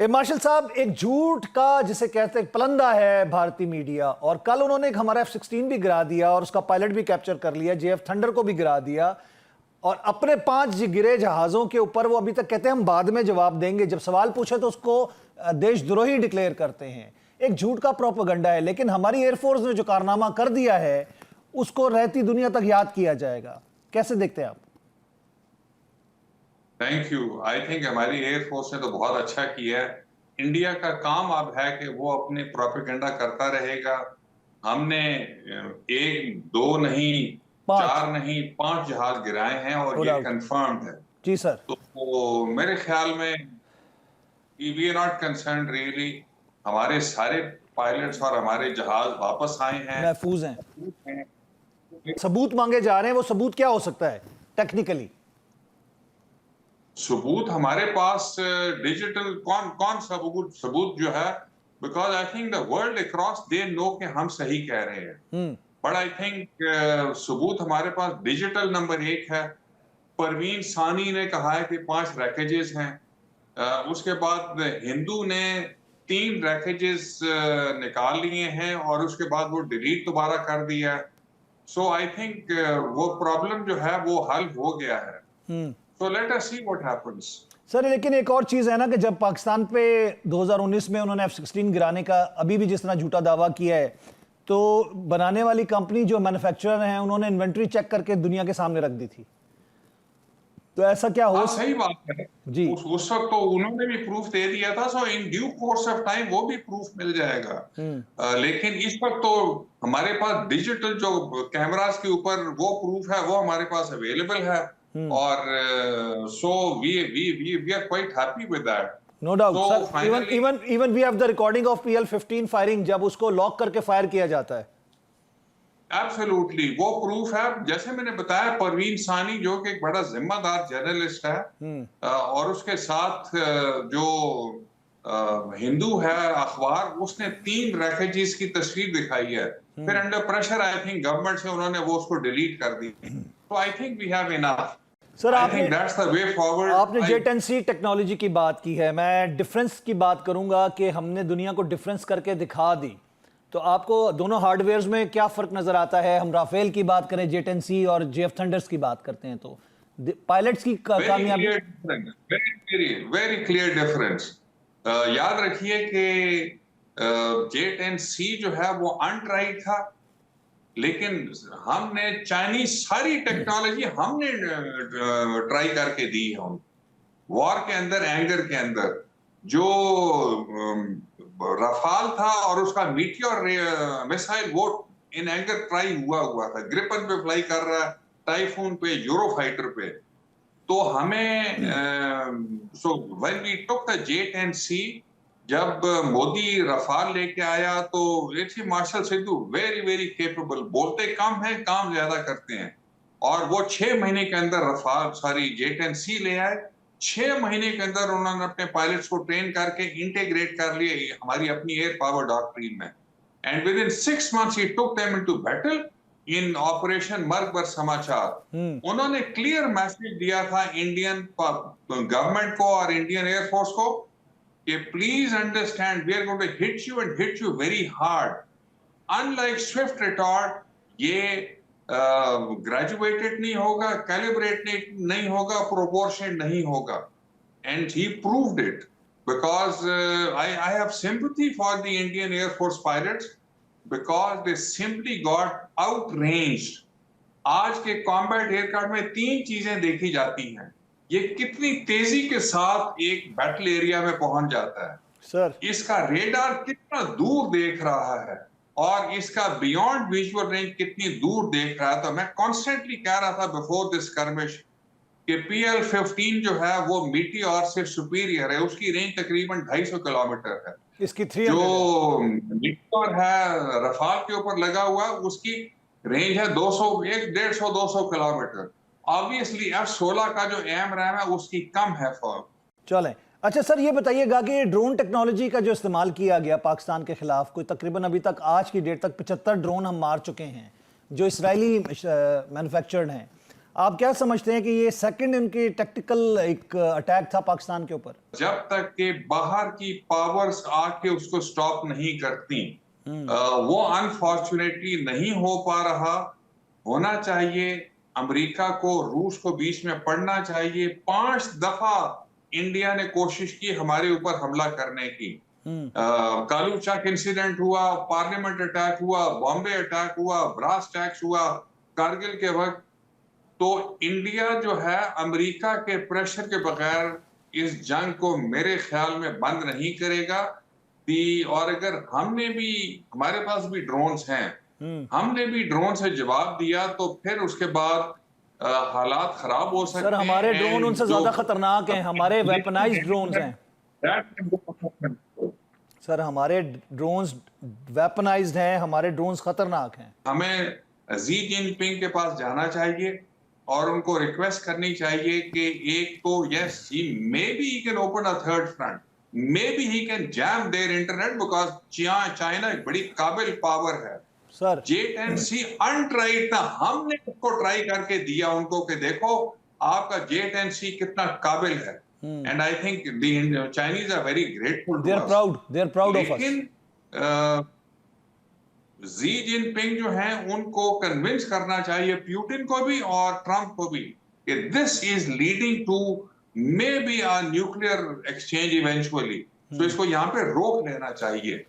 Martial साहब, एक झूठ का जिसे कहते हैं पलंदा है भारतीय मीडिया, और कल उन्होंने एक हमारा F-16 भी गिरा दिया और उसका पायलट भी कैप्चर कर लिया, JF थंडर को भी गिरा दिया, और अपने 5 गिरे जहाजों के ऊपर वो अभी तक कहते हैं हम बाद में जवाब देंगे। जब सवाल पूछे तो उसको देशद्रोही डिक्लेयर करते हैं। एक झूठ का प्रोपेगेंडा है, लेकिन हमारी एयरफोर्स ने जो कारनामा कर दिया है उसको रहती दुनिया तक याद किया जाएगा। कैसे देखते हैं आप? Thank you. आई थिंक हमारी एयरफोर्स ने तो बहुत अच्छा किया है। इंडिया का काम अब है कि वो अपने प्रोपेगेंडा करता रहेगा। हमने 1, 2 नहीं, 4 नहीं, 5 जहाज गिराए हैं और ये कंफर्म्ड है। जी सर। तो मेरे ख्याल में we are not concern really. हमारे सारे पायलट्स और हमारे जहाज वापस आए हैं, महफूज हैं। सबूत मांगे जा रहे हैं, वो सबूत क्या हो सकता है टेक्निकली? सबूत हमारे पास डिजिटल कौन सबूत जो है, because I think the world across they know कि हम सही कह रहे हैं। बट आई थिंक सबूत हमारे पास डिजिटल नंबर 1 है। परवीन सानी ने कहा है कि 5 रैकेजेस हैं। उसके बाद हिंदू ने 3 रैकेजेस निकाल लिए हैं और उसके बाद वो डिलीट दोबारा कर दिया। सो आई थिंक वो प्रॉब्लम जो है वो हल हो गया है। So let us see what happens. Sir, लेकिन एक और चीज है ना कि जब पाकिस्तान पे 2019 में उन्होंने F-16 गिराने का अभी भी जिस तरह झूठा दावा किया है, तो बनाने वाली कंपनी जो मैन्युफैक्चरर हैं उन्होंने इन्वेंट्री चेक करके दुनिया के सामने रख दी थी। तो ऐसा क्या हो? सही बात है जी। उस वक्त तो उन्होंने भी प्रूफ दे दिया था। So in due course of time वो भी प्रूफ मिल जाएगा। लेकिन इस वक्त तो हमारे पास डिजिटल जो कैमरास के ऊपर वो प्रूफ है वो हमारे पास अवेलेबल है। और so we are quite happy with that. No doubt, sir. Even we have the recording of PL-15 firing, जब उसको लॉक करके फायर किया जाता है। Absolutely, वो प्रूफ है। जैसे मैंने बताया, परवीन सानी जो कि एक बड़ा जिम्मेदार जर्नलिस्ट है, और उसके साथ जो हिंदू है अखबार, उसने 3 रैकेजेस की तस्वीर दिखाई है। फिर under pressure I think government से उन्होंने वो उसको डिलीट कर दी। तो I think we have enough. Sir, आपने J-10C टेक्नोलॉजी की बात की है। मैं डिफरेंस की बात करूंगा कि हमने दुनिया को डिफरेंस करके दिखा दी। तो आपको दोनों हार्डवेयर्स में क्या फर्क नजर आता है? हम राफेल की बात करें, J-10C और JF थंडर्स की बात करते हैं, तो पायलट्स की कामयाबी। Very clear difference. याद रखिए कि J-10C जो है वो अनट्राइड था, लेकिन हमने चाइनीज सारी टेक्नोलॉजी हमने ट्राई करके दी है। वॉर के अंदर, एंगर के अंदर जो रफाल था और उसका मीटियोर मिसाइल, वो इन एंगर ट्राई हुआ था। ग्रिपन पे फ्लाई कर रहा है, टाइफून पे, यूरोफाइटर पे। तो हमें so when we took the J-10C, जब मोदी रफाल लेके आया तो AC marshal Sidhu very capable, बोलते कम है काम ज्यादा करते हैं। और वो 6 महीने के अंदर J-10C ले आए। 6 महीने के अंदर उन्होंने अपने पायलट्स को ट्रेन करके इंटीग्रेट कर लिए हमारी अपनी एयर पावर डॉक्ट्रिन में। एंड विद इन 6 months ही took them into battle in operation मर्ग समाचार। उन्होंने क्लियर मैसेज दिया था इंडियन गवर्नमेंट को और इंडियन एयरफोर्स को कि please understand, we are going to hit you and hit you very hard. Unlike swift retort, ये ग्रेजुएटेड नहीं होगा, कैलिब्रेटेड नहीं होगा, प्रोपोर्शनेट नहीं होगा। And he proved it, because I have sympathy for the Indian air force pilots, because they simply got outranged. आज के combat aircraft में 3 चीजें देखी जाती हैं। ये कितनी तेजी के साथ एक बैटल एरिया में पहुंच जाता है सर, इसका रेडार कितना दूर देख रहा है, और इसका बियॉन्ड विजुअल रेंज कितनी दूर देख रहा है। तो मैं कॉन्स्टेंटली कह रहा था बिफोर दिस स्कर्मिश कि PL-15 जो है वो मीटियोर से सुपीरियर है। उसकी रेंज तकरीबन 250 किलोमीटर है। इसकी जो मीटियोर है रफाल के ऊपर लगा हुआ, उसकी रेंज है 150-200 किलोमीटर। ऑब्वियसली F-16 का जो AMRAAM है उसकी कम है फॉर। चलें, अच्छा सर, ये बताइएगा कि ड्रोन टेक्नोलॉजी का जो इस्तेमाल किया गया पाकिस्तान के खिलाफ, कोई तकरीबन अभी तक आज की डेट तक 75 ड्रोन हम मार चुके हैं जो इसराइली मैन्युफैक्चर्ड हैं। आप क्या समझते हैं कि ये सेकंड इनकी टैक्टिकल एक अटैक था पाकिस्तान के ऊपर? जब तक के बाहर की पावर्स आके उसको स्टॉप नहीं करती, वो अनफॉर्चुनेटली नहीं हो पा रहा। होना चाहिए, अमेरिका को, रूस को बीच में पड़ना चाहिए। 5 दफा इंडिया ने कोशिश की हमारे ऊपर हमला करने की। कालू चक इंसिडेंट हुआ, पार्लियामेंट अटैक हुआ, बॉम्बे अटैक हुआ, ब्रास टैक्स हुआ कारगिल के वक्त। तो इंडिया जो है अमेरिका के प्रेशर के बगैर इस जंग को मेरे ख्याल में बंद नहीं करेगा। और अगर हमने भी, हमारे पास भी ड्रोन्स हैं, हमने भी ड्रोन से जवाब दिया तो फिर उसके बाद हालात खराब हो सकते सर, हैं। हमारे ड्रोन उनसे ज्यादा खतरनाक हैं, हमारे वेपनाइज्ड ड्रोन्स हैं। सर, हमारे ड्रोन्स वेपनाइज्ड हैं, हमारे ड्रोन्स खतरनाक हैं। हमें जी जिनपिंग के पास जाना चाहिए और उनको रिक्वेस्ट करनी चाहिए कि एक तो yes, he may be he can open a third front, may be he can jam their internet, because China एक बड़ी काबिल पावर है। सर, J10C अनट्राइड था, हमने उसको ट्राई करके दिया उनको कि देखो आपका J10C कितना काबिल है। And I think the Chinese are very grateful they are proud of us. लेकिन जी जिनपिंग जो है उनको कन्विंस करना चाहिए, पुतिन को भी और ट्रंप को भी, कि this is leading to may be a nuclear exchange eventually. तो इसको यहाँ पे रोक लेना चाहिए।